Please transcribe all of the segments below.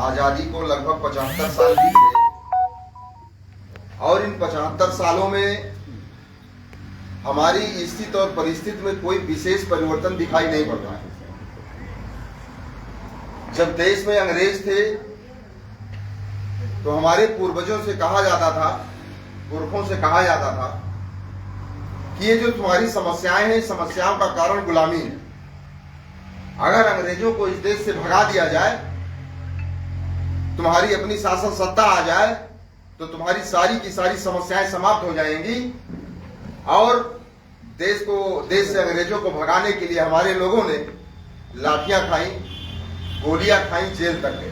आजादी को लगभग 75 साल बीत गए और इन 75 सालों में हमारी स्थिति और परिस्थिति में कोई विशेष परिवर्तन दिखाई नहीं पड़ रहा है। जब देश में अंग्रेज थे तो हमारे पूर्वजों से कहा जाता था, पुरखों से कहा जाता था कि ये जो तुम्हारी समस्याएं हैं, समस्याओं का कारण गुलामी है। अगर अंग्रेजों को इस देश से भगा दिया जाए, तुम्हारी अपनी शासन सत्ता आ जाए, तो तुम्हारी सारी की सारी समस्याएं समाप्त हो जाएंगी और देश से अंग्रेजों को भगाने के लिए हमारे लोगों ने लाठियां खाई, गोलियां खाई, जेल तक गए।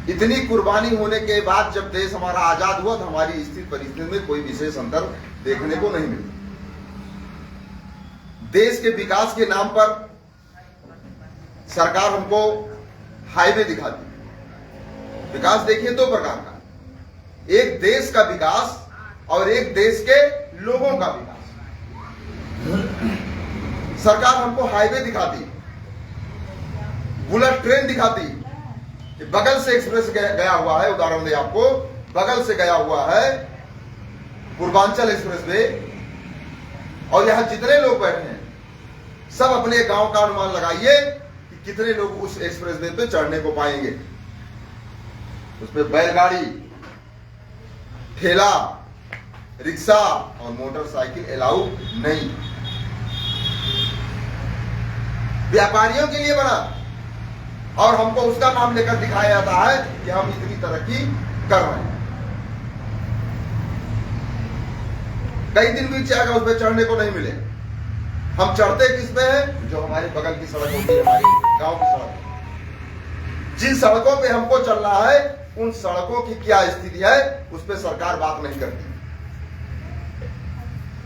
इतनी कुर्बानी होने के बाद जब देश हमारा आजाद हुआ तो हमारी स्थिति परिस्थिति में कोई विशेष अंतर देखने को नहीं मिला। देश के विकास के नाम पर सरकार हमको हाईवे दिखाती है। विकास देखिए दो प्रकार का, एक देश का विकास और एक देश के लोगों का विकास। सरकार हमको हाईवे दिखाती, बुलेट ट्रेन दिखाती कि बगल से एक्सप्रेस गया हुआ है। उदाहरण दे आपको, बगल से गया हुआ है पूर्वांचल एक्सप्रेस वे और यहां जितने लोग बैठे हैं सब अपने गांव का अनुमान लगाइए कि कितने लोग उस एक्सप्रेस वे पे चढ़ने को पाएंगे। उसमें बैलगाड़ी, ठेला, रिक्शा और मोटरसाइकिल अलाउ नहीं। व्यापारियों के लिए बना और हमको उसका नाम लेकर दिखाया जाता है कि हम इतनी तरक्की कर रहे हैं। कई दिन बीत जाएगा, उस पर चढ़ने को नहीं मिले। हम चढ़ते किस पे है? जो हमारे बगल की सड़क होती है, हमारी गांव की सड़क। जिन सड़कों पे हमको चलना है उन सड़कों की क्या स्थिति है उस पर सरकार बात नहीं करती।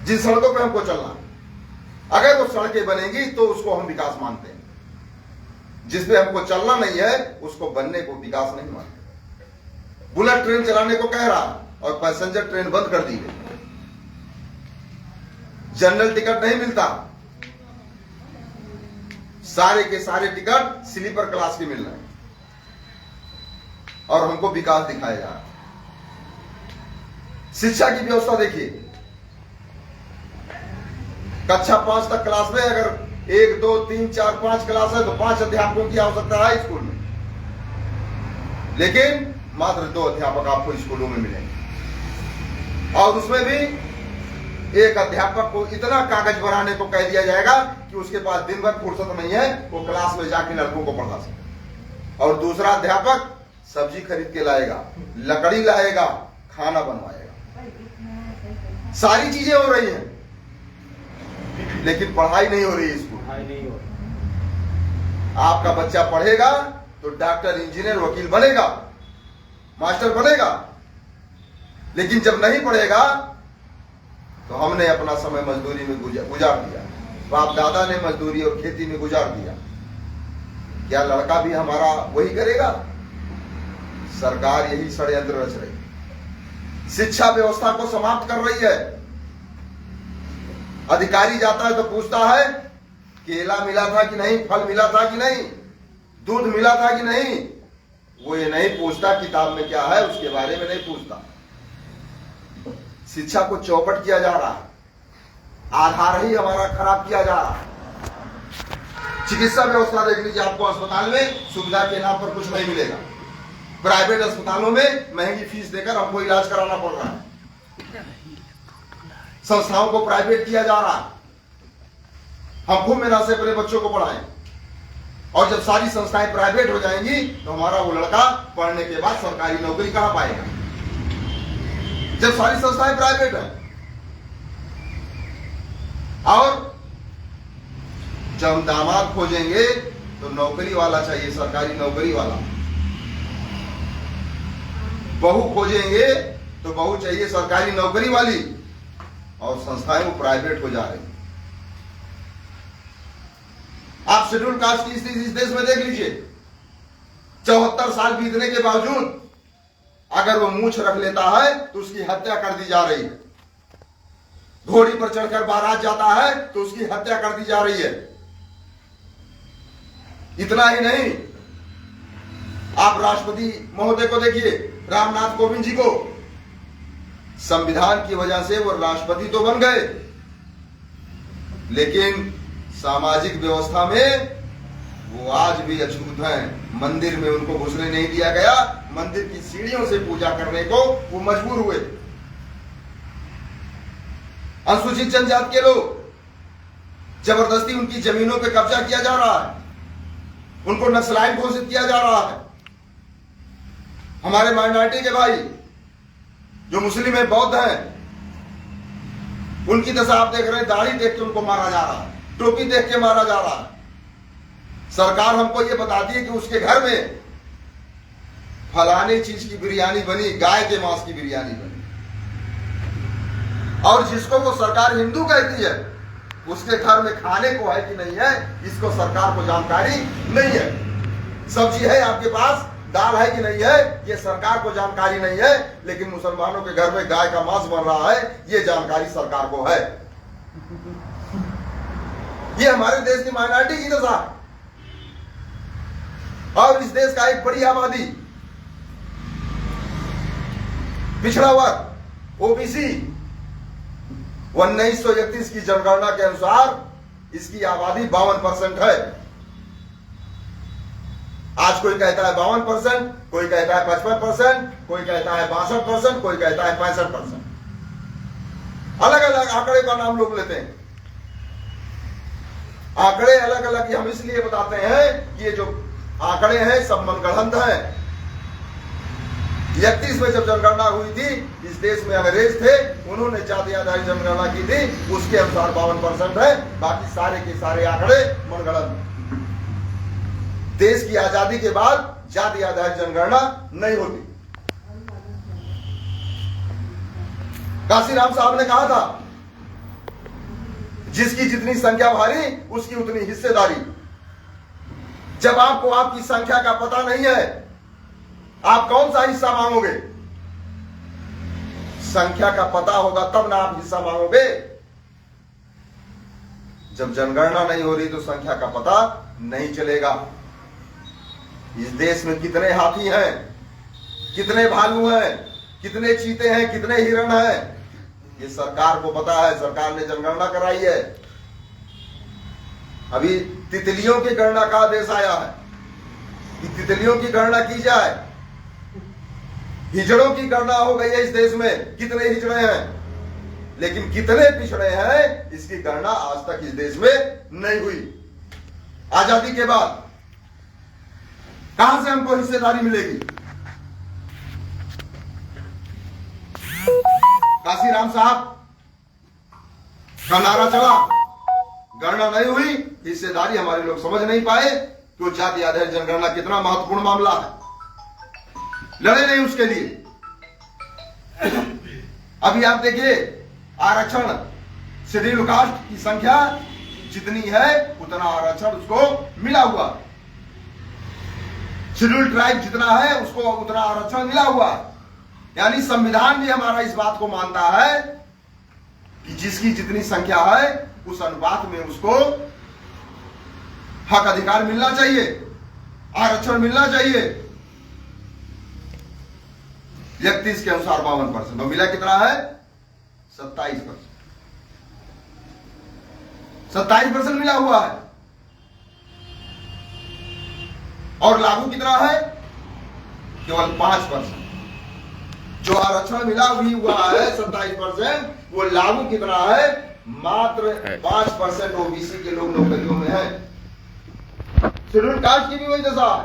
जिन सड़कों पे हमको चलना, अगर वो सड़कें बनेंगी तो उसको हम विकास मानते हैं। जिस पे हमको चलना नहीं है उसको बनने को विकास नहीं मानते। बुलेट ट्रेन चलाने को कह रहा और पैसेंजर ट्रेन बंद कर दी गई। जनरल टिकट नहीं मिलता, सारे के सारे टिकट स्लीपर क्लास के मिल रहे हैं और हमको विकास दिखाया जा रहा है। शिक्षा की व्यवस्था देखिए, कक्षा 5 तक क्लास में अगर 1, 2, 3, 4, 5 क्लास है तो 5 अध्यापकों की आवश्यकता है स्कूल में, लेकिन मात्र 2 अध्यापक आपको स्कूलों में मिलेंगे और उसमें भी एक अध्यापक को इतना कागज बनाने को कह दिया जाएगा कि उसके पास दिन भर फुर्सत नहीं है वो क्लास में जाके लड़कों को पढ़ा सके। और दूसरा अध्यापक सब्जी खरीद के लाएगा, लकड़ी लाएगा, खाना बनवाएगा। सारी चीजें हो रही हैं लेकिन पढ़ाई नहीं हो रही है स्कूल। आपका बच्चा पढ़ेगा तो डॉक्टर, इंजीनियर, वकील बनेगा, मास्टर बनेगा, लेकिन जब नहीं पढ़ेगा तो हमने अपना समय मजदूरी में गुजार दिया, बाप दादा ने मजदूरी और खेती में गुजार दिया। क्या लड़का भी हमारा वही करेगा? सरकार यही षड्यंत्र रच रही, शिक्षा व्यवस्था को समाप्त कर रही है। अधिकारी जाता है तो पूछता है केला मिला था कि नहीं, फल मिला था कि नहीं, दूध मिला था कि नहीं। वो ये नहीं पूछता किताब में क्या है, उसके बारे में नहीं पूछता। शिक्षा को चौपट किया जा रहा है, आधार ही हमारा खराब किया जा रहा है। चिकित्सा व्यवस्था देख लीजिए, आपको अस्पताल में सुविधा के नाम पर कुछ नहीं मिलेगा। प्राइवेट अस्पतालों में महंगी फीस देकर हमको इलाज कराना पड़ रहा है। संस्थाओं को प्राइवेट किया जा रहा है। हम खूब मेहनत से अपने बच्चों को पढ़ाएं और जब सारी संस्थाएं प्राइवेट हो जाएंगी तो हमारा वो लड़का पढ़ने के बाद सरकारी नौकरी कहां पाएगा? जब सारी संस्थाएं प्राइवेट है। और जब हम दामाद खोजेंगे तो नौकरी वाला चाहिए, सरकारी नौकरी वाला। बहू खोजेंगे तो बहू चाहिए सरकारी नौकरी वाली और संस्थाएं वो प्राइवेट हो जा रही। आप शेड्यूल कास्ट की स्थिति इस देश में देख लीजिए। 74 साल बीतने के बावजूद अगर वो मूंछ रख लेता है तो उसकी हत्या कर दी जा रही है। घोड़ी पर चढ़कर बारात जाता है तो उसकी हत्या कर दी जा रही है। इतना ही नहीं, आप राष्ट्रपति महोदय को देखिए, रामनाथ कोविंद जी को, संविधान की वजह से वो राष्ट्रपति तो बन गए, लेकिन सामाजिक व्यवस्था में वो आज भी अछूत हैं। मंदिर में उनको घुसने नहीं दिया गया, मंदिर की सीढ़ियों से पूजा करने को वो मजबूर हुए। अनुसूचित जनजाति के लोग, जबरदस्ती उनकी जमीनों पे कब्जा किया जा रहा है, उनको नक्सलाइट घोषित किया जा रहा है। हमारे माइनॉरिटी के भाई जो मुस्लिम है, बौद्ध हैं, उनकी दशा आप देख रहे हैं, दाढ़ी देख के उनको मारा जा रहा है, टोपी देख के मारा जा रहा है। सरकार हमको ये बताती है कि उसके घर में फलाने चीज की बिरयानी बनी, गाय के मांस की बिरयानी बनी, और जिसको वो सरकार हिंदू कहती है उसके घर में खाने को है कि नहीं है, इसको सरकार को जानकारी नहीं है। सब्जी है आपके पास, दाल है कि नहीं है, ये सरकार को जानकारी नहीं है, लेकिन मुसलमानों के घर में गाय का मांस बन रहा है, ये जानकारी सरकार को है। ये हमारे देश की माइनॉरिटी की दशा है। और इस देश का एक बड़ी आबादी, पिछड़ा वर्ग, ओबीसी, 1931 की जनगणना के अनुसार इसकी आबादी 52% है। आज कोई कहता है 52%, कोई कहता है 55%, कोई कहता है 62%, कोई कहता है 65%। अलग अलग आंकड़े का नाम लोग लेते हैं। आंकड़े अलग अलग हम इसलिए बताते हैं कि ये जो आंकड़े हैं सब मनगढ़ंत हैं। 31 में जब जनगणना हुई थी, इस देश में अंग्रेज थे, उन्होंने जाति आधारित जनगणना की थी, उसके अनुसार 52% है, बाकी सारे के सारे आंकड़े मनगढ़ंत। देश की आजादी के बाद जाति आधारित जनगणना नहीं होती। काशीराम साहब ने कहा था, जिसकी जितनी संख्या भारी उसकी उतनी हिस्सेदारी। जब आपको आपकी संख्या का पता नहीं है, आप कौन सा हिस्सा मांगोगे? संख्या का पता होगा तब ना आप हिस्सा मांगोगे। जब जनगणना नहीं हो रही तो संख्या का पता नहीं चलेगा। इस देश में कितने हाथी हैं, कितने भालू हैं, कितने चीते हैं, कितने हिरण हैं, ये सरकार को पता है। सरकार ने जनगणना कराई है। अभी तितलियों की गणना का आदेश आया है कि तितलियों की गणना की जाए। हिजड़ों की गणना हो गई है इस देश में, कितने हिजड़े हैं, लेकिन कितने पिछड़े हैं इसकी गणना आज तक इस देश में नहीं हुई। आजादी के बाद कहां से हमको हिस्सेदारी मिलेगी? काशीराम साहब का नारा चला, गणना नहीं हुई, हिस्सेदारी हमारे लोग समझ नहीं पाए कि जाति आधारित जनगणना कितना महत्वपूर्ण मामला है। लड़े नहीं उसके लिए। अभी आप देखिए, आरक्षण, शेड्यूल कास्ट की संख्या जितनी है उतना आरक्षण उसको मिला हुआ। शेड्यूल ट्राइब जितना है उसको उतना आरक्षण मिला हुआ। यानी संविधान भी हमारा इस बात को मानता है कि जिसकी जितनी संख्या है उस अनुपात में उसको हक अधिकार मिलना चाहिए, आरक्षण मिलना चाहिए। 31 के अनुसार 52%, और मिला कितना है? 27%। 27% मिला हुआ है। और लागू कितना है? केवल 5%। जो आरक्षण मिला हुआ है 27%, वो लागू कितना है? मात्र 5% ओबीसी के लोग नौकरियों में है। शेड्यूल कास्ट की भी वही दशा है।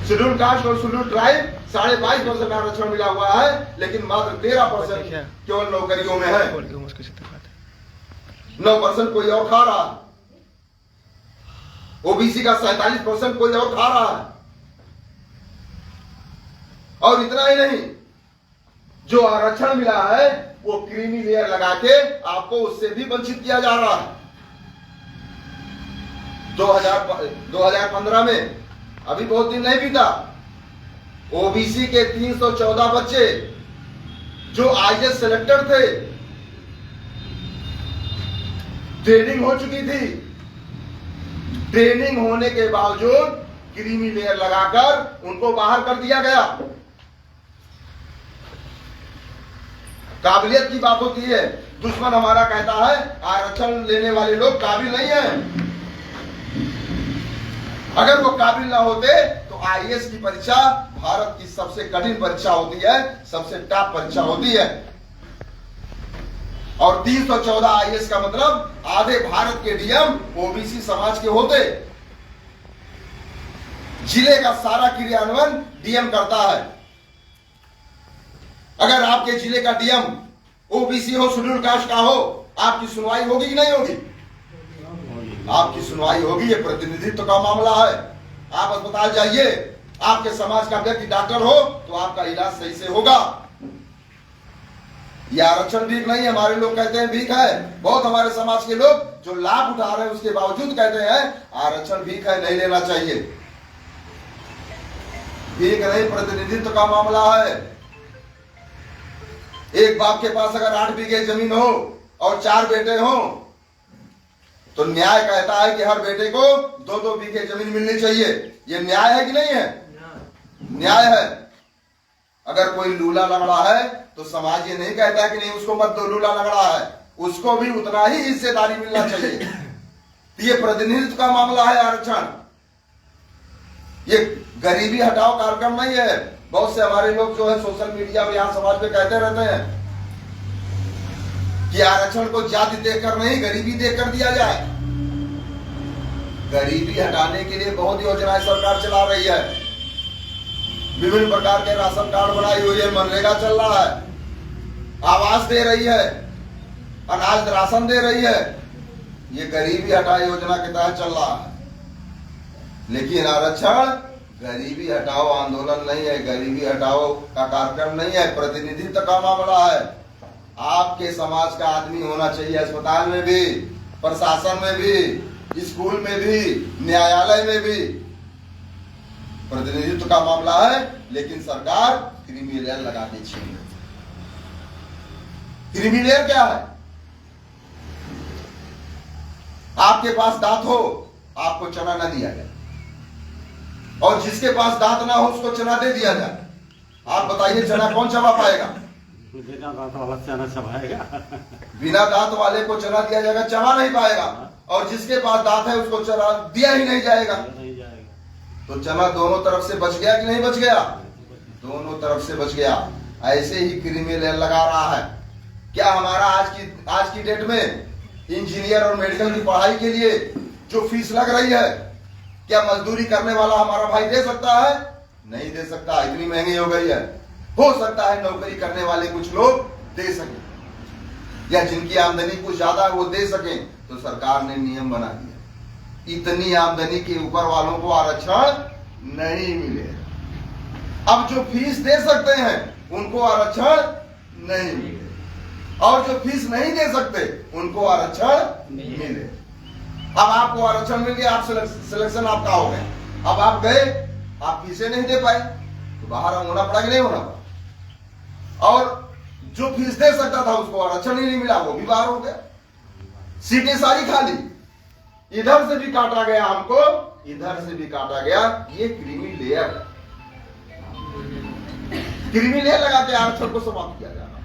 शेड्यूल कास्ट और शेड्यूल ट्राइब 22.5% आरक्षण मिला हुआ है, लेकिन मात्र 13% केवल नौकरियों में है। 9% कोई और खा रहा है। ओबीसी का 47% कोई और खा रहा है। और इतना ही नहीं, जो आरक्षण मिला है वो क्रीमी लेयर लगा के आपको उससे भी वंचित किया जा रहा है। 2015 में, अभी बहुत दिन नहीं बीता, ओबीसी के 314 बच्चे जो आईएएस सेलेक्टेड थे, ट्रेनिंग हो चुकी थी, ट्रेनिंग होने के बावजूद क्रीमी लेयर लगाकर उनको बाहर कर दिया गया। काबिलियत की बात होती है, दुश्मन हमारा कहता है आरक्षण लेने वाले लोग काबिल नहीं हैं। अगर वो काबिल ना होते तो आईएएस की परीक्षा भारत की सबसे कठिन परीक्षा होती है, सबसे टॉप परीक्षा होती है। और 314 आईएएस का मतलब आधे भारत के डीएम ओबीसी समाज के होते। जिले का सारा क्रियान्वयन डीएम करता है। अगर आपके जिले का डीएम ओबीसी हो, शेड्यूल कास्ट का हो, आपकी सुनवाई होगी कि नहीं होगी? आपकी सुनवाई होगी। ये प्रतिनिधित्व का मामला है। आप अस्पताल जाइए, आपके समाज का व्यक्ति डॉक्टर हो तो आपका इलाज सही से होगा। ये आरक्षण भीख नहीं है। हमारे लोग कहते हैं भीख है। बहुत हमारे समाज के लोग जो लाभ उठा रहे हैं उसके बावजूद कहते हैं आरक्षण भीख है, नहीं लेना चाहिए। भीख नहीं, प्रतिनिधित्व का मामला है। एक बाप के पास अगर 8 बीघे जमीन हो और 4 बेटे हो तो न्याय कहता है कि हर बेटे को 2-2 बीघे जमीन मिलनी चाहिए। ये न्याय है कि नहीं है? न्याय है। अगर कोई लूला लंगड़ा है तो समाज ये नहीं कहता है कि नहीं उसको मत दो, लूला लंगड़ा है, उसको भी उतना ही हिस्सेदारी मिलना चाहिए। तो ये प्रतिनिधित्व का मामला है आरक्षण। ये गरीबी हटाओ कार्यक्रम नहीं है। बहुत से हमारे लोग जो है सोशल मीडिया में यहाँ समाज में कहते रहते हैं कि आरक्षण को जाति देखकर नहीं, गरीबी देखकर दिया जाए। गरीबी हटाने के लिए बहुत योजनाएं सरकार चला रही है। विभिन्न प्रकार के राशन कार्ड बनाई हुई है, मनरेगा चल रहा है, आवास दे रही है, अनाज राशन दे रही है। ये गरीबी हटाओ योजना के तहत चल रहा है। लेकिन आरक्षण गरीबी हटाओ आंदोलन नहीं है, गरीबी हटाओ का कार्यक्रम नहीं है, प्रतिनिधित्व का मामला है। आपके समाज का आदमी होना चाहिए अस्पताल में भी, प्रशासन में भी, स्कूल में भी, न्यायालय में भी। प्रतिनिधित्व का मामला है। लेकिन सरकार क्रीमी लेयर लगाती छीन। क्रीमी लेयर क्या है? आपके पास दांत हो, आपको चना न दिया जाए, और जिसके पास दांत ना हो उसको चना दे दिया जाए। आप बताइए चना कौन चबा पाएगा? बिना दांत वाला चना चबाएगा। बिना दांत वाले को चना दिया जाएगा, चबा नहीं पाएगा। और जिसके पास दांत है उसको चना दिया ही नहीं जाएगा। तो चना दोनों तरफ से बच गया कि नहीं बच गया? दोनों तरफ से बच गया। ऐसे ही क्रीमी लेयर लगा रहा है। क्या हमारा आज की डेट में इंजीनियर और मेडिकल की पढ़ाई के लिए जो फीस लग रही है, क्या मजदूरी करने वाला हमारा भाई दे सकता है? नहीं दे सकता, इतनी महंगी हो गई है। हो सकता है नौकरी करने वाले कुछ लोग दे सकें, या जिनकी आमदनी कुछ ज्यादा है वो दे सकें। तो सरकार ने नियम बना दिया, इतनी आमदनी के ऊपर वालों को आरक्षण नहीं मिले। अब जो फीस दे सकते हैं उनको आरक्षण नहीं मिले, और जो फीस नहीं दे सकते उनको आरक्षण मिले। अब आपको आरक्षण मिल गया, आप सिलेक्शन आपका हो गया। अब आप गए, आप फीसें नहीं दे पाए तो बाहर होना पड़ा कि नहीं होना पड़ा। और जो फीस दे सकता था उसको आरक्षण ही नहीं मिला, वो भी बाहर हो गया। सीटें सारी खाली, इधर से भी काटा गया हमको, इधर से भी काटा गया। ये क्रीमी लेयर, क्रीमी लेयर लगा के आरक्षण को समाप्त किया जा रहा है,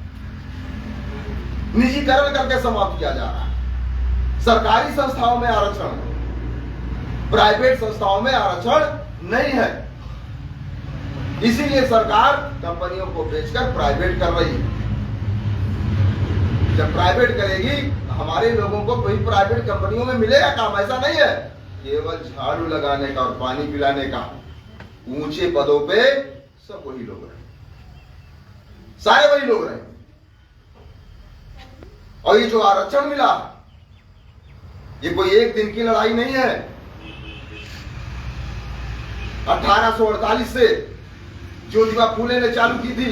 निजीकरण करके समाप्त किया जा रहा है। सरकारी संस्थाओं में आरक्षण, प्राइवेट संस्थाओं में आरक्षण नहीं है। इसीलिए सरकार कंपनियों को बेचकर प्राइवेट कर रही है। जब प्राइवेट करेगी हमारे लोगों को कोई प्राइवेट कंपनियों में मिलेगा काम? ऐसा नहीं है। केवल झाड़ू लगाने का और पानी पिलाने का, ऊंचे पदों पे सब वही लोग रहे, सारे वही लोग रहे। और ये जो आरक्षण मिला, ये कोई एक दिन की लड़ाई नहीं है। 1848 से ज्योतिबा फूले ने चालू की थी।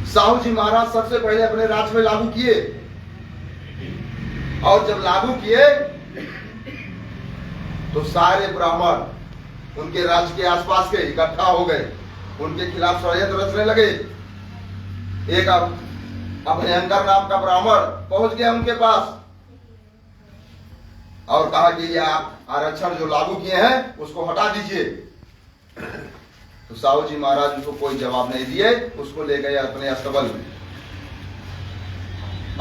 साहू जी महाराज सबसे पहले अपने राज्य में लागू किए, और जब लागू किए तो सारे ब्राह्मण उनके राज्य के आसपास के इकट्ठा हो गए, उनके खिलाफ षड्यंत्र रचने लगे। एक अभयंकर नाम का ब्राह्मण पहुंच गया उनके पास, और कहा कि ये आप आरक्षण जो लागू किए हैं उसको हटा दीजिए। तो साहू जी महाराज उसको कोई जवाब नहीं दिए, उसको ले गए अपने अस्तबल में।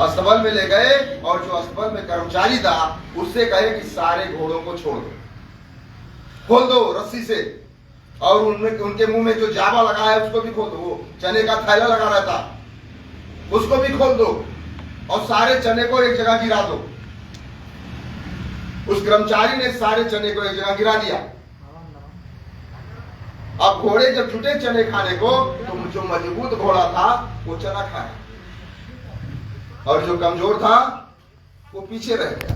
अस्तबल में ले गए और जो अस्तबल में कर्मचारी था उससे कहे कि सारे घोड़ों को छोड़ दो, खोल दो रस्सी से, और उनके मुंह में जो जावा लगा है उसको भी खोल दो, वो चने का थैला लगा रहता उसको भी खोल दो, और सारे चने को एक जगह गिरा दो। उस कर्मचारी ने सारे चने को एक जगह गिरा दिया। अब घोड़े जब छुटे चने खाने को तो जो मजबूत घोड़ा था वो चना खाया, और जो कमजोर था वो पीछे रह गया।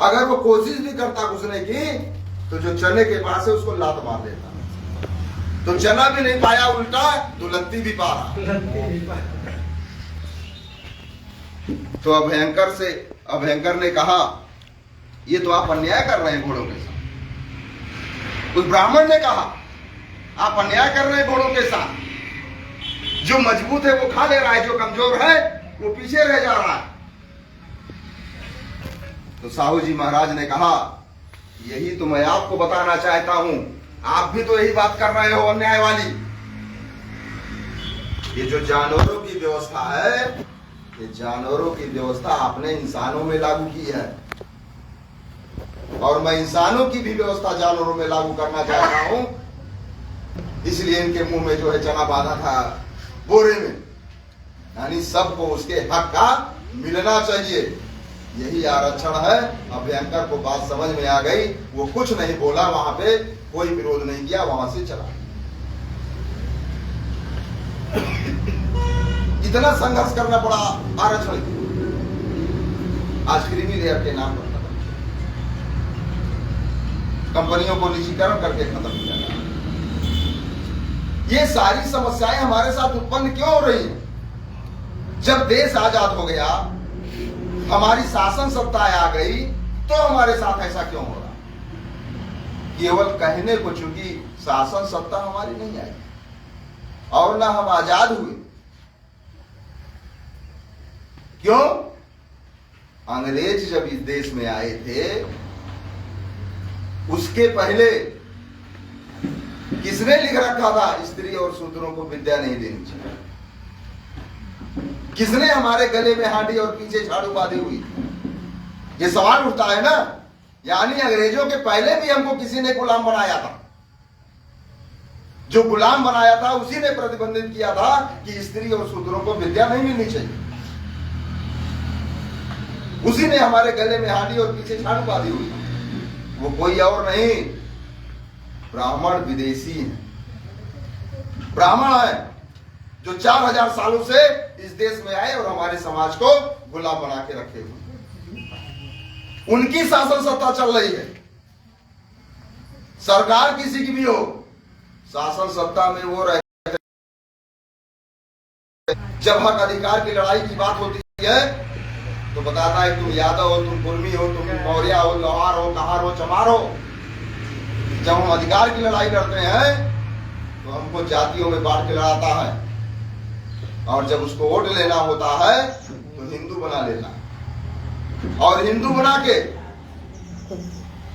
अगर वो कोशिश भी करता घुसने की तो जो चने के पास है उसको लात मार देता। तो चना भी नहीं पाया, उल्टा तो लत्ती भी पा रहा। तो अभयंकर ने कहा ये तो आप अन्याय कर रहे हैं घोड़ों के साथ। उस ब्राह्मण ने कहा आप अन्याय कर रहे हैं घोड़ों के साथ। जो मजबूत है वो खा ले रहा है, जो कमजोर है वो पीछे रह जा रहा है। तो साहू जी महाराज ने कहा यही तो मैं आपको बताना चाहता हूं, आप भी तो यही बात कर रहे हो अन्याय वाली। ये जो जानवरों की व्यवस्था है, ये जानवरों की व्यवस्था आपने इंसानों में लागू की है, और मैं इंसानों की भी व्यवस्था जानवरों में लागू करना चाहता हूं। इसलिए इनके मुंह में जो है चना बांधा था बोरे में, यानी सबको उसके हक का मिलना चाहिए। यही आरक्षण है। अभयंकर को बात समझ में आ गई, वो कुछ नहीं बोला, वहां पे कोई विरोध नहीं किया, वहां से चला। इतना संघर्ष करना पड़ा आरक्षण के। आज क्रीमी लेयर के नाम पर कंपनियों को निजीकरण करके खत्म किया गया। ये सारी समस्याएं हमारे साथ उत्पन्न क्यों हो रही हैं? जब देश आजाद हो गया, हमारी शासन सत्ता आ गई, तो हमारे साथ ऐसा क्यों हो रहा? केवल कहने को, चूंकि शासन सत्ता हमारी नहीं आई और ना हम आजाद हुए। क्यों? अंग्रेज जब इस देश में आए थे, उसके पहले किसने लिख रखा था स्त्री और शूद्रों को विद्या नहीं देनी चाहिए? किसने हमारे गले में हांडी और पीछे झाड़ू बांधी हुई? ये सवाल उठता है ना। यानी अंग्रेजों के पहले भी हमको किसी ने गुलाम बनाया था। जो गुलाम बनाया था उसी ने प्रतिबंधित किया था कि स्त्री और शूद्रों को विद्या नहीं मिलनी चाहिए। उसी ने हमारे गले में हांडी और पीछे झाड़ू बांधी हुई। वो कोई और नहीं, ब्राह्मण विदेशी हैं। ब्राह्मण है जो 4000 सालों से इस देश में आए और हमारे समाज को गुलाम बना के रखे हुए। उनकी शासन सत्ता चल रही है। सरकार किसी की भी हो, शासन सत्ता में वो रहते हैं। जब हक अधिकार की लड़ाई की बात होती है तो बताता है तुम यादव हो, तुम कुर्मी हो, तुम मौर्य हो, लोहार हो, कहार हो, चमार हो। जब हम अधिकार की लड़ाई लड़ते हैं तो हमको जातियों में बांट के लड़ाता है, और जब उसको वोट लेना होता है तो हिंदू बना लेता है, और हिंदू बना के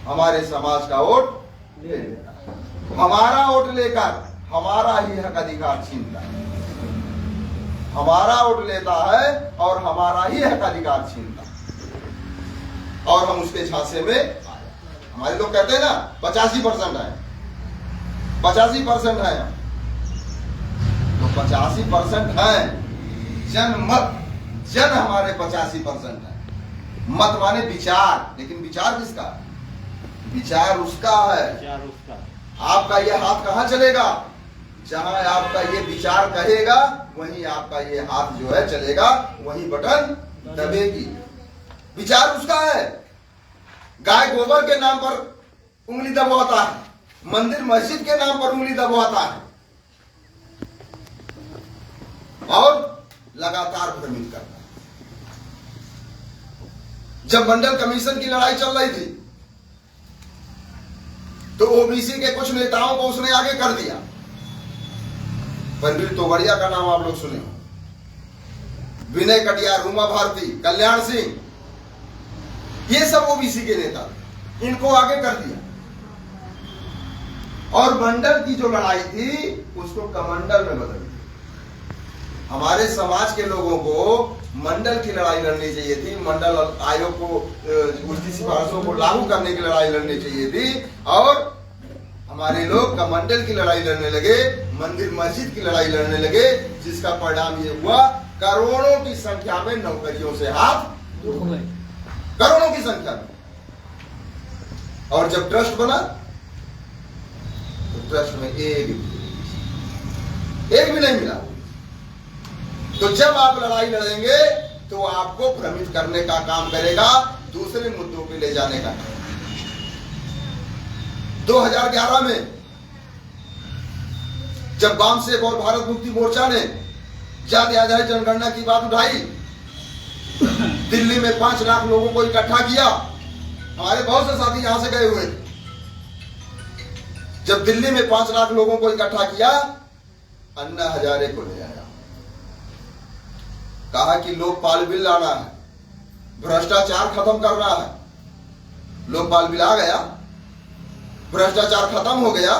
हमारे समाज का वोट ले लेता है। हमारा वोट लेकर हमारा ही हक अधिकार छीनता है। हमारा वोट लेता है और हमारा ही हक अधिकार छीनता है, और हम उसके झांसे में। हमारे लोग कहते हैं ना 85% है, 85% है, तो 85% है। जन हमारे 85% है। मत माने विचार, लेकिन विचार किसका? विचार उसका है। आपका ये हाथ कहां चलेगा? जहां आपका ये विचार कहेगा वहीं आपका ये हाथ जो है चलेगा, वहीं बटन दबेगी। विचार उसका है। गाय गोबर के नाम पर उंगली दबाता है, मंदिर मस्जिद के नाम पर उंगली दबाता है, और लगातार भ्रमित करता है। जब मंडल कमीशन की लड़ाई चल रही थी तो ओबीसी के कुछ नेताओं को उसने आगे कर दिया। बनवीर तोगड़िया का नाम आप लोग सुने हो, विनय कटियार, रूमा भारती, कल्याण सिंह, ये सब ओबीसी के नेता, इनको आगे कर दिया। और मंडल की जो लड़ाई थी उसको कमंडल में बदल दिया। हमारे समाज के लोगों को मंडल की लड़ाई लड़नी चाहिए थी, मंडल आयोग को उसकी सिफारिशों को लागू करने की लड़ाई लड़नी चाहिए थी, और हमारे लोग कमंडल की लड़ाई लड़ने लगे, मंदिर मस्जिद की लड़ाई लड़ने लगे, जिसका परिणाम ये हुआ करोड़ों की संख्या में नौकरियों से हाथ धो गए, करोड़ों की संख्या में। और जब ट्रस्ट बना तो ट्रस्ट में एक भी नहीं मिला। तो जब आप लड़ाई लड़ेंगे तो आपको भ्रमित करने का काम करेगा, दूसरे मुद्दों पे ले जाने का। 2011 में जब वाम से और भारत मुक्ति मोर्चा ने जाति आधारित जनगणना की बात उठाई, दिल्ली में 5 लाख लोगों को इकट्ठा किया। हमारे बहुत से साथी यहां से गए हुए थे। जब दिल्ली में 5 लाख लोगों को इकट्ठा किया, अन्ना हजारे को ले आया, कहा कि लोकपाल बिल लाना है, भ्रष्टाचार खत्म करना है। लोकपाल बिल आ गया, भ्रष्टाचार खत्म हो गया।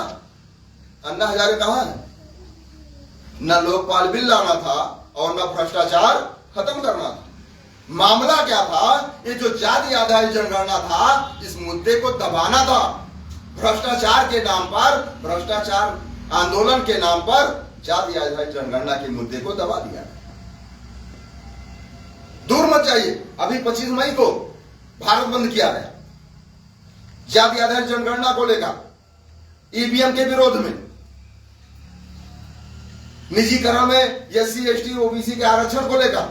अन्ना हजारे कहां है? न लोकपाल बिल लाना था और न भ्रष्टाचार खत्म करना था। मामला क्या था? ये जो जाति आधारित जनगणना था, इस मुद्दे को दबाना था। भ्रष्टाचार के नाम पर, भ्रष्टाचार आंदोलन के नाम पर जाति आधारित जनगणना के मुद्दे को दबा दिया। दूर मत जाइए, अभी 25 मई को भारत बंद किया गया जाति आधारित जनगणना को लेकर, ईवीएम के विरोध में, निजीकरण में एससी एसटी ओबीसी के आरक्षण को लेकर,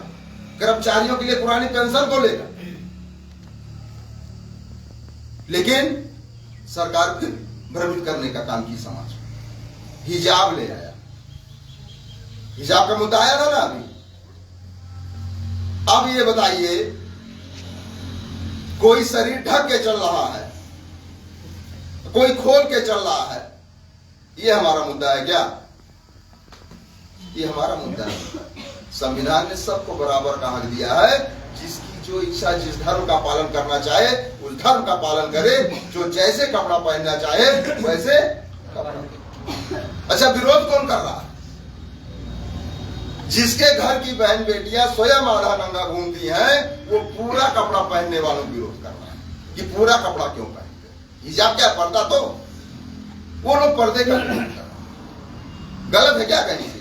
कर्मचारियों के लिए पुरानी पेंशन को लेकर। लेकिन सरकार फिर भ्रमित करने का काम की समाज में। हिजाब ले आया, हिजाब का मुद्दा आया था ना अभी। अब ये बताइए, कोई शरीर ढक के चल रहा है, कोई खोल के चल रहा है, ये हमारा मुद्दा है क्या? ये हमारा मुद्दा है। संविधान ने सबको बराबर का हक दिया है। जिसकी जो इच्छा, जिस धर्म का पालन करना चाहे उस धर्म का पालन करे, जो जैसे कपड़ा पहनना चाहे वैसे कपड़ा। अच्छा, विरोध कौन कर रहा है? जिसके घर की बहन बेटियां स्वयं आधा नंगा घूमती हैं, वो पूरा कपड़ा पहनने वालों को विरोध कर रहा है कि पूरा कपड़ा क्यों पहनते? हिजाब क्या, पर्दा? तो वो लोग पर्दे का गलत है क्या कहीं से?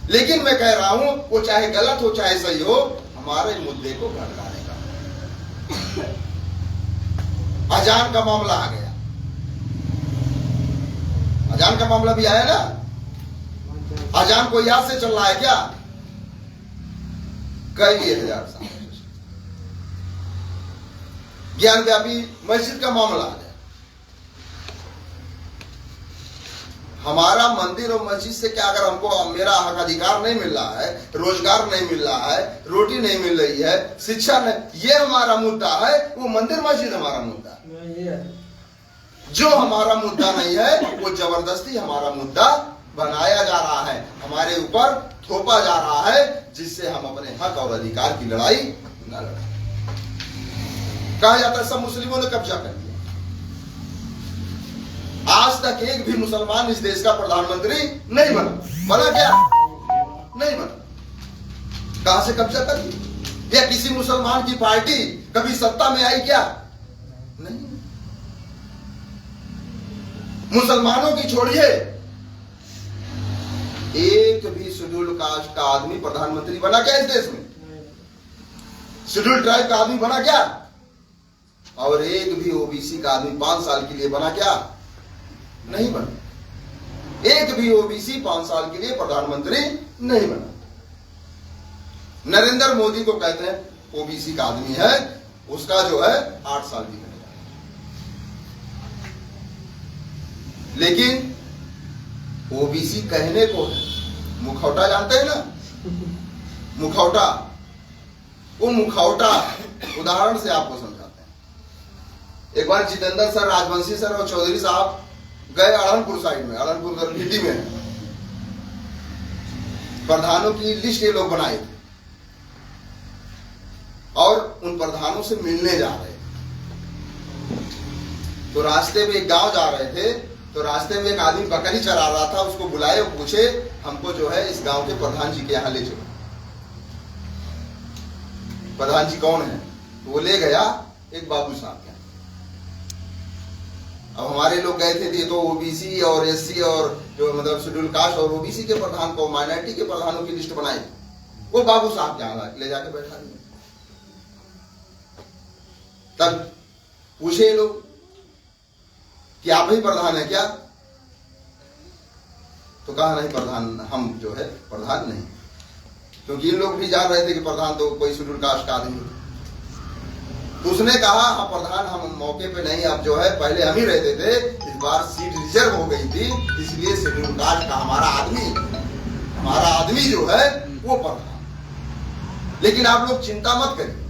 लेकिन मैं कह रहा हूं, वो चाहे गलत हो चाहे सही हो, हमारे मुद्दे को भड़काने का। अजान का मामला आ गया, अजान का मामला भी आया ना। अजान को याद से चल रहा है क्या? कई 1000 साल। ज्ञान व्यापी मस्जिद का मामला आ गया। हमारा मंदिर और मस्जिद से क्या, अगर हमको मेरा हक अधिकार नहीं मिल रहा है, रोजगार नहीं मिल रहा है, रोटी नहीं मिल रही है, शिक्षा नहीं, ये हमारा मुद्दा है, वो मंदिर मस्जिद हमारा मुद्दा है। जो हमारा मुद्दा नहीं है वो जबरदस्ती हमारा मुद्दा बनाया जा रहा है, हमारे ऊपर थोपा जा रहा है, जिससे हम अपने हक और अधिकार की लड़ाई न लड़ें। कहा जाता है सब मुस्लिमों ने कब्जा कर दिया। आज तक एक भी मुसलमान इस देश का प्रधानमंत्री नहीं बना। बना क्या? नहीं बना। कहां से कब्जा कर दिया? या किसी मुसलमान की पार्टी कभी सत्ता में आई क्या? नहीं। मुसलमानों की छोड़िए, एक भी शेड्यूल कास्ट का आदमी प्रधानमंत्री बना क्या इस देश में? शेड्यूल ट्राइब का आदमी बना क्या? और एक भी ओबीसी का आदमी 5 साल के लिए बना क्या? नहीं बना। एक भी ओबीसी 5 साल के लिए प्रधानमंत्री नहीं बना। नरेंद्र मोदी को कहते हैं ओबीसी का आदमी है, उसका जो है 8 साल की बनेगा। लेकिन ओबीसी कहने को है, मुखौटा जानते हैं ना? मुखौटा, वो मुखौटा उदाहरण से आपको समझाते हैं। एक बार जितेंद्र सर, राजवंशी सर और चौधरी साहब गए अड़नपुर साइड में, अड़नपुर घिटी में। प्रधानों की लिस्ट ये लोग बनाए थे और उन प्रधानों से मिलने जा रहे थे। तो रास्ते में एक गांव जा रहे थे, तो रास्ते में एक आदमी बकरी चरा रहा था, उसको बुलाए और पूछे हमको जो है इस गांव के प्रधान जी के यहाँ ले चलो। प्रधान जी कौन है? तो वो ले गया एक बाबू साहब के। अब हमारे लोग गए थे, ये तो ओबीसी और एससी और जो मतलब शेड्यूल कास्ट और ओबीसी के प्रधान को, माइनॉरिटी के प्रधानों की लिस्ट बनाई। वो बाबू साहब के यहाँ ले जाके बैठा दिया। तब पूछे लोग कि आप ही प्रधान है क्या? तो कहा नहीं प्रधान, हम जो है प्रधान नहीं, क्योंकि इन लोग भी जान रहे थे कि प्रधान तो कोई शेड्यूल कास्ट का आदमी। तो उसने कहा हाँ प्रधान हम मौके पे नहीं, अब जो है पहले हम ही रहते थे, इस बार सीट रिजर्व हो गई थी, इसलिए शेड्यूल कास्ट का हमारा आदमी जो है वो प्रधान। लेकिन आप लोग चिंता मत करिए,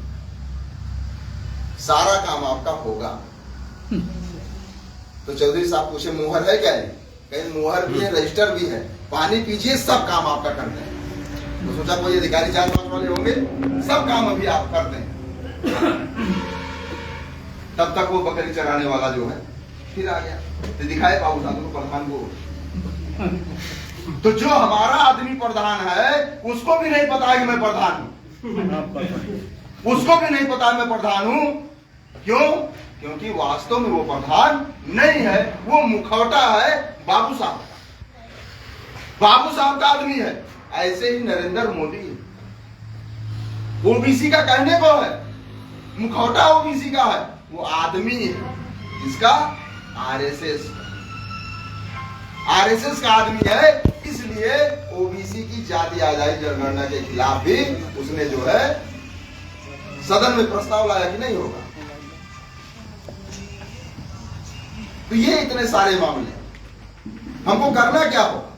सारा काम आपका होगा। तो चौधरी साहब पूछे मुहर है क्या? कहीं मुहर भी है, रजिस्टर भी है, पानी पीजिए, सब काम आपका करते हैं। तो सोचा कोई अधिकारी जांच वाले होंगे, सब काम अभी आप करते हैं। तब तक वो बकरी चराने वाला जो है फिर आ गया, तो दिखाए बाबू साहब को प्रधान को। तो जो हमारा आदमी प्रधान है उसको भी नहीं पता है कि मैं प्रधान हूं, उसको भी नहीं पता है मैं प्रधान हूं। क्यों? क्योंकि वास्तव में वो प्रधान नहीं है, वो मुखौटा है बाबू साहब का, बाबू साहब का आदमी है। ऐसे ही नरेंद्र मोदी ओबीसी का कहने को है, मुखौटा ओबीसी का है, वो आदमी है जिसका आरएसएस का आदमी है। इसलिए ओबीसी की जाति आजादी जनगणना के खिलाफ भी उसने जो है सदन में प्रस्ताव लाया कि नहीं होगा। तो ये इतने सारे मामले, हमको करना क्या होगा?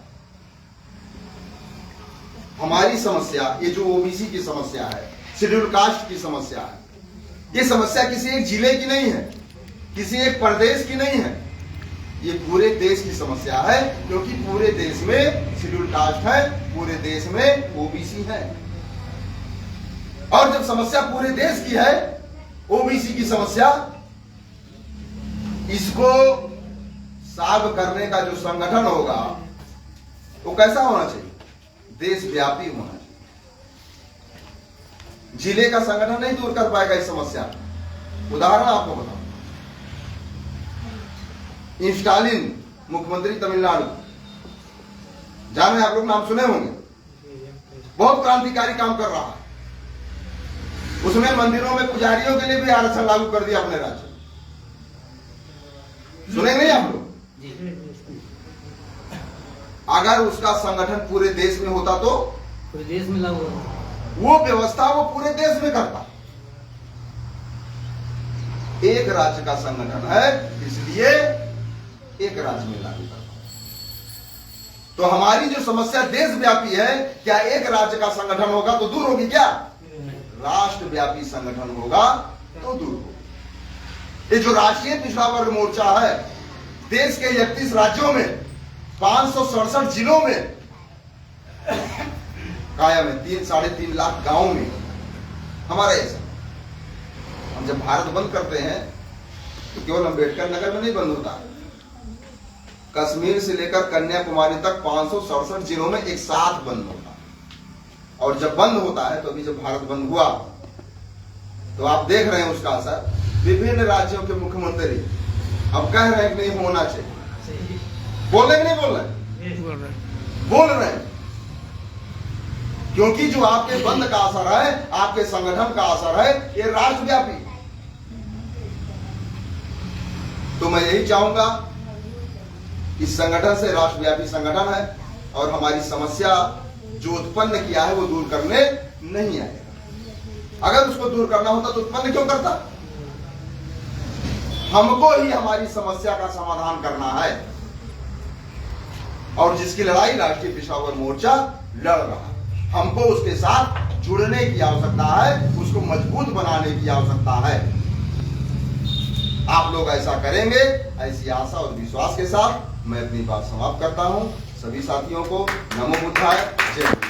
हमारी समस्या, ये जो ओबीसी की समस्या है, शेड्यूल कास्ट की समस्या है, ये समस्या किसी एक जिले की नहीं है, किसी एक प्रदेश की नहीं है, ये पूरे देश की समस्या है। क्योंकि पूरे देश में शेड्यूल कास्ट है, पूरे देश में ओबीसी है। और जब समस्या पूरे देश की है, ओबीसी की समस्या, इसको सॉल्व करने का जो संगठन होगा वो कैसा होना चाहिए? देशव्यापी होना चाहिए। जिले का संगठन नहीं दूर कर पाएगा इस समस्या। उदाहरण आपको बताऊं, स्टालिन मुख्यमंत्री तमिलनाडु, जाने आप लोग नाम सुने होंगे, बहुत क्रांतिकारी काम कर रहा है। उसने मंदिरों में पुजारियों के लिए भी आरक्षण लागू कर दिया अपने राज्य। सुनेंगे नहीं आप लोग? अगर उसका संगठन पूरे देश में होता तो पूरे देश में लागू होता, वो व्यवस्था वो पूरे देश में करता। एक राज्य का संगठन है, इसलिए एक राज्य में लागू करता। तो हमारी जो समस्या देशव्यापी है, क्या एक राज्य का संगठन होगा तो दूर होगी? क्या राष्ट्रव्यापी संगठन होगा तो दूर होगी। ये जो राष्ट्रीय पिछड़ा वर्ग मोर्चा है, देश के 31 राज्यों में 567 जिलों में कायम है, 3-3.5 लाख गांवों में हमारा ऐसा। हम जब भारत बंद करते हैं तो केवल अम्बेडकर नगर में नहीं बंद होता, कश्मीर से लेकर कन्याकुमारी तक 567 जिलों में एक साथ बंद होता है। और जब बंद होता है तो अभी जब भारत बंद हुआ तो आप देख रहे हैं उसका असर। विभिन्न राज्यों के मुख्यमंत्री अब कह रहे हैं कि नहीं होना चाहिए। बोल रहे नहीं बोल रहे? बोल रहे हैं, क्योंकि जो आपके बंद का असर है, आपके संगठन का असर है, ये राष्ट्रव्यापी। तो मैं यही चाहूंगा, इस संगठन से राष्ट्रव्यापी संगठन है और हमारी समस्या जो उत्पन्न किया है वो दूर करने नहीं आएगा। अगर उसको दूर करना होता तो उत्पन्न क्यों करता? हमको ही हमारी समस्या का समाधान करना है, और जिसकी लड़ाई राष्ट्रीय पिछड़ा वर्ग मोर्चा लड़ रहा है, हमको उसके साथ जुड़ने की आवश्यकता है, उसको मजबूत बनाने की आवश्यकता है। आप लोग ऐसा करेंगे, ऐसी आशा और विश्वास के साथ मैं अपनी बात समाप्त करता हूं। सभी साथियों को नमो बुद्धाय, जय।